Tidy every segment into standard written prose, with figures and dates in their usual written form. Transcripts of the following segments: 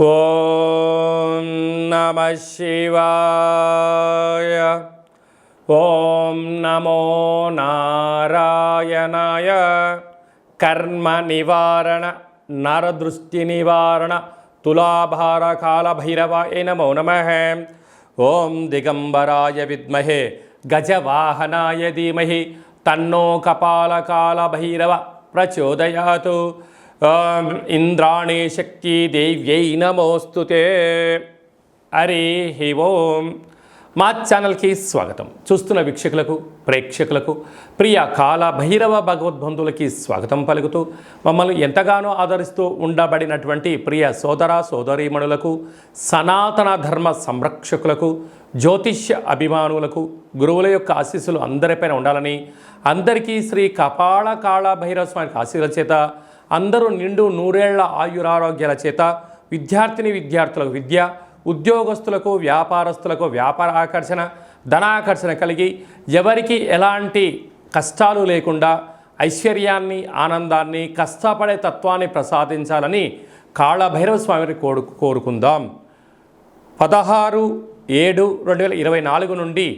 ఓం నమః శివాయ. ఓం నమో నారాయణాయ. కర్మ నివారణ నరదృష్టి నివారణ తులాభార కాల భైరవాయ నమో నమః. ఓం దిగంబరాయ విద్మహే గజవాహనాయ ధీమహి తన్నో కపాలకాల భైరవ ప్రచోదయాతు. ఇంద్రాణి శక్తి దేవ్యై నమోస్తుతే. హరి ఓం. మా ఛానల్కి స్వాగతం. చూస్తున్న వీక్షకులకు ప్రేక్షకులకు ప్రియ కాల భైరవ భగవద్బంధువులకి స్వాగతం పలుకుతూ మమ్మల్ని ఎంతగానో ఆదరిస్తూ ఉండబడినటువంటి ప్రియ సోదర సోదరీమణులకు, సనాతన ధర్మ సంరక్షకులకు, జ్యోతిష్య అభిమానులకు గురువుల యొక్క ఆశీస్సులు అందరిపైన ఉండాలని, అందరికీ శ్రీ కపాల కాళ భైరవ స్వామి ఆశీస్సుల చేత అందరూ నిండు నూరేళ్ల ఆయురారోగ్యాల చేత విద్యార్థులకు విద్య, ఉద్యోగస్తులకు వ్యాపారస్తులకు వ్యాపార ఆకర్షణ, ధనాకర్షణ కలిగి ఎవరికి ఎలాంటి కష్టాలు లేకుండా ఐశ్వర్యాన్ని, ఆనందాన్ని, కష్టపడే తత్వాన్ని ప్రసాదించాలని కాళభైరవ స్వామిని కోరుకుందాం. 16/7/2024 నుండి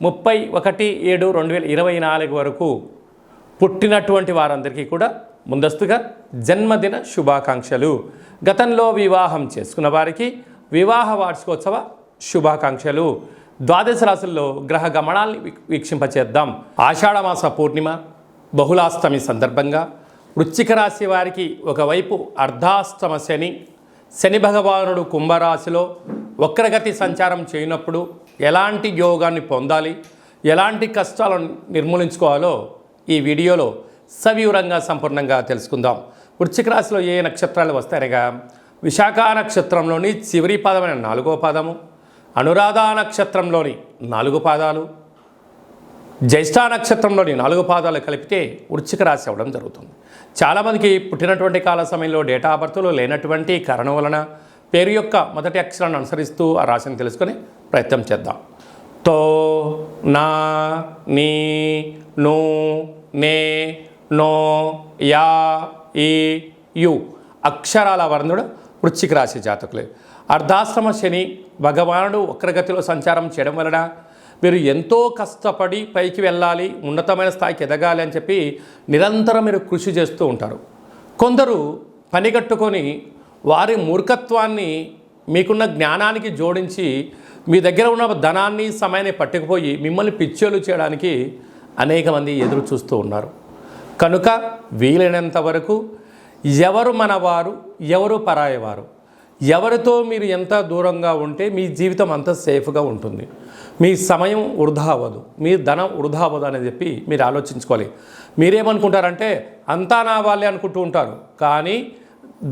31/7/2024 వరకు పుట్టినటువంటి వారందరికీ కూడా ముందస్తుగా జన్మదిన శుభాకాంక్షలు. గతంలో వివాహం చేసుకున్న వారికి వివాహ వార్షికోత్సవ శుభాకాంక్షలు. ద్వాదశ రాశుల్లో గ్రహ గమనాల్ని వీక్షింపచేద్దాం. ఆషాఢమాస పూర్ణిమ బహుళాష్టమి సందర్భంగా వృశ్చిక రాశి వారికి ఒకవైపు అర్ధాష్టమ శని భగవానుడు కుంభరాశిలో వక్రగతి సంచారం చేయనప్పుడు ఎలాంటి యోగాన్ని పొందాలి, ఎలాంటి కష్టాలను నిర్మూలించుకోవాలో ఈ వీడియోలో సవివరంగా సంపూర్ణంగా తెలుసుకుందాం. వృశ్చిక రాశిలో ఏ నక్షత్రాలు వస్తాయనగా విశాఖ నక్షత్రంలోని చివరి పాదమైన 4వ పాదము, అనురాధ నక్షత్రంలోని 4 పాదాలు, జ్యేష్ఠ నక్షత్రంలోని 4 పాదాలు కలిపితే వృశ్చిక రాశి అవ్వడం జరుగుతుంది. చాలామందికి పుట్టినటువంటి కాల సమయంలో డేటా ఆఫ్ బర్త్లో లేనటువంటి కారణం వలన పేరు యొక్క మొదటి అక్షరాన్ని అనుసరిస్తూ ఆ రాశిని తెలుసుకొని ప్రయత్నం చేద్దాం. తో, నా, నీ, ను, నే, నో, యా, ఈ, యు అక్షరాల వర్ణుడు వృశ్చిక రాశి జాతకులే. అర్ధాశ్రమ శని భగవానుడు వక్రగతిలో సంచారం చేయడం వలన మీరు ఎంతో కష్టపడి పైకి వెళ్ళాలి, ఉన్నతమైన స్థాయికి ఎదగాలి అని చెప్పి నిరంతరం మీరు కృషి చేస్తూ ఉంటారు. కొందరు పనిగట్టుకొని వారి మూర్ఖత్వాన్ని మీకున్న జ్ఞానానికి జోడించి మీ దగ్గర ఉన్న ధనాన్ని, సమయాన్ని పట్టుకుపోయి మిమ్మల్ని పిచ్చోలు చేయడానికి అనేక మంది ఎదురు చూస్తూ ఉన్నారు. కనుక వీలైనంత వరకు ఎవరు మనవారు, ఎవరు పరాయవారు, ఎవరితో మీరు ఎంత దూరంగా ఉంటే మీ జీవితం అంత సేఫ్గా ఉంటుంది, మీ సమయం వృధా అవ్వదు, మీ ధనం వృధా అవ్వదు అని చెప్పి మీరు ఆలోచించుకోవాలి. మీరేమనుకుంటారంటే అంతా నా వాళ్ళే అనుకుంటూ ఉంటారు. కానీ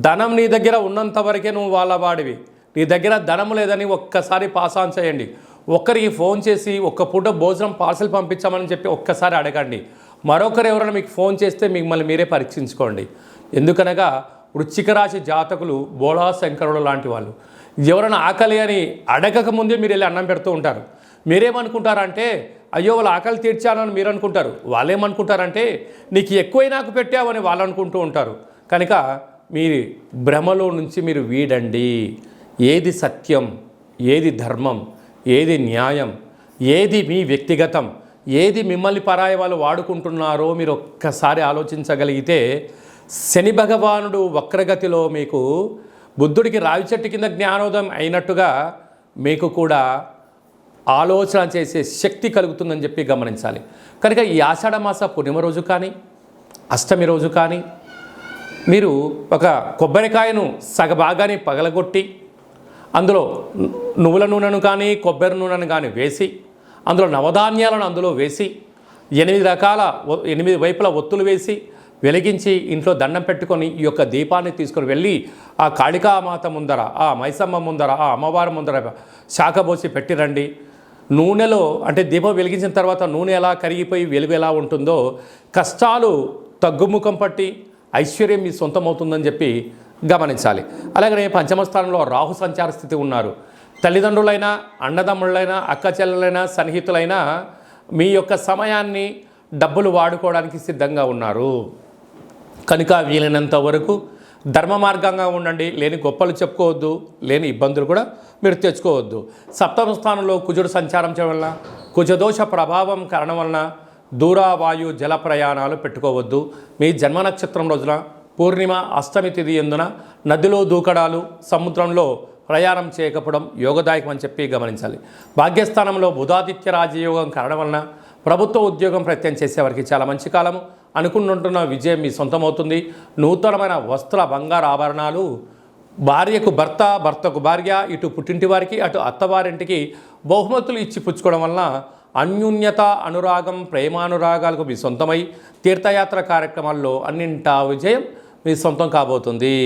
ధనం నీ దగ్గర ఉన్నంత వరకే నువ్వు వాళ్ళ వాడివి. నీ దగ్గర ధనం లేదని ఒక్కసారి పాస్ ఆన్ చేయండి. ఒక్కరికి ఫోన్ చేసి ఒక్క పూట భోజనం పార్సల్ పంపించామని చెప్పి ఒక్కసారి అడగండి. మరొకరు ఎవరైనా మీకు ఫోన్ చేస్తే మిమ్మల్ని మీరే పరీక్షించుకోండి. ఎందుకనగా వృశ్చిక రాశి జాతకులు బోళా శంకరుడు లాంటి వాళ్ళు. ఎవరైనా ఆకలి అని అడగక ముందే మీరు వెళ్ళి అన్నం పెడుతూ ఉంటారు. మీరేమనుకుంటారంటే అయ్యో వాళ్ళు ఆకలి తీర్చాలని మీరు అనుకుంటారు. వాళ్ళేమనుకుంటారంటే నీకు ఎక్కువై నాకు పెట్టావని వాళ్ళు అనుకుంటూ ఉంటారు. కనుక మీ భ్రమలో నుంచి మీరు వీడండి. ఏది సత్యం, ఏది ధర్మం, ఏది న్యాయం, ఏది మీ వ్యక్తిగతం, ఏది మిమ్మల్ని పరాయి వాళ్ళు వాడుకుంటున్నారో మీరు ఒక్కసారి ఆలోచించగలిగితే శని భగవానుడు వక్రగతిలో మీకు బుద్ధుడికి రావి చెట్టు కింద జ్ఞానోదయం అయినట్టుగా మీకు కూడా ఆలోచన చేసే శక్తి కలుగుతుందని చెప్పి గమనించాలి. కనుక ఈ ఆషాఢమాస పూర్ణిమ రోజు కానీ అష్టమి రోజు కానీ మీరు ఒక కొబ్బరికాయను సగభాగాన్ని పగలగొట్టి అందులో నువ్వుల నూనెను కానీ కొబ్బరి నూనెను కానీ వేసి అందులో నవధాన్యాలను అందులో వేసి 8 వైపుల ఒత్తులు వేసి వెలిగించి ఇంట్లో దండం పెట్టుకొని ఈ యొక్క దీపాన్ని తీసుకొని వెళ్ళి ఆ కాళికామాత ముందర, ఆ మైసమ్మ ముందర, ఆ అమ్మవారి ముందర శాఖబోసి పెట్టిరండి. నూనెలో అంటే దీపం వెలిగించిన తర్వాత నూనె ఎలా కరిగిపోయి వెలుగు ఎలా ఉంటుందో కష్టాలు తగ్గుముఖం పట్టి ఐశ్వర్యం మీ సొంతమవుతుందని చెప్పి గమనించాలి. అలాగనే పంచమ స్థానంలో రాహు సంచార స్థితి ఉన్నారు. తల్లిదండ్రులైనా, అన్నదమ్ముళ్ళైనా, అక్క చెల్లెలైనా, సన్నిహితులైనా మీ యొక్క సమయాన్ని, డబ్బులు వాడుకోవడానికి సిద్ధంగా ఉన్నారు. కనుక వీలైనంత వరకు ధర్మ మార్గంగా ఉండండి. లేని గొప్పలు చెప్పుకోవద్దు, లేని ఇబ్బందులు కూడా మీరు తెచ్చుకోవద్దు. సప్తమ స్థానంలో కుజుడు సంచారం చేయడం వలన, కుజదోష ప్రభావం కారణం వలన దూర వాయు జల ప్రయాణాలు పెట్టుకోవద్దు. మీ జన్మ నక్షత్రం రోజున పూర్ణిమ అష్టమి తిథి ఎందున నదిలో దూకడాలు, సముద్రంలో ప్రయాణం చేయకపోవడం యోగదాయకం అని చెప్పి గమనించాలి. భాగ్యస్థానంలో బుధాదిత్య రాజయోగం కారణం వలన ప్రభుత్వ ఉద్యోగం ప్రయత్నం చేసేవారికి చాలా మంచి కాలము. అనుకుంటుంటున్న విజయం మీ సొంతమవుతుంది. నూతనమైన వస్త్ర బంగారు ఆభరణాలు, భార్యకు భర్త, భర్తకు భార్య, ఇటు పుట్టింటి వారికి అటు అత్తవారింటికి బహుమతులు ఇచ్చి పుచ్చుకోవడం వలన అన్యోన్యత, అనురాగం, ప్రేమానురాగాలకు మీ సొంతమై తీర్థయాత్ర కార్యక్రమాల్లో అన్నింటా విజయం మీ సొంతం కాబోతుంది.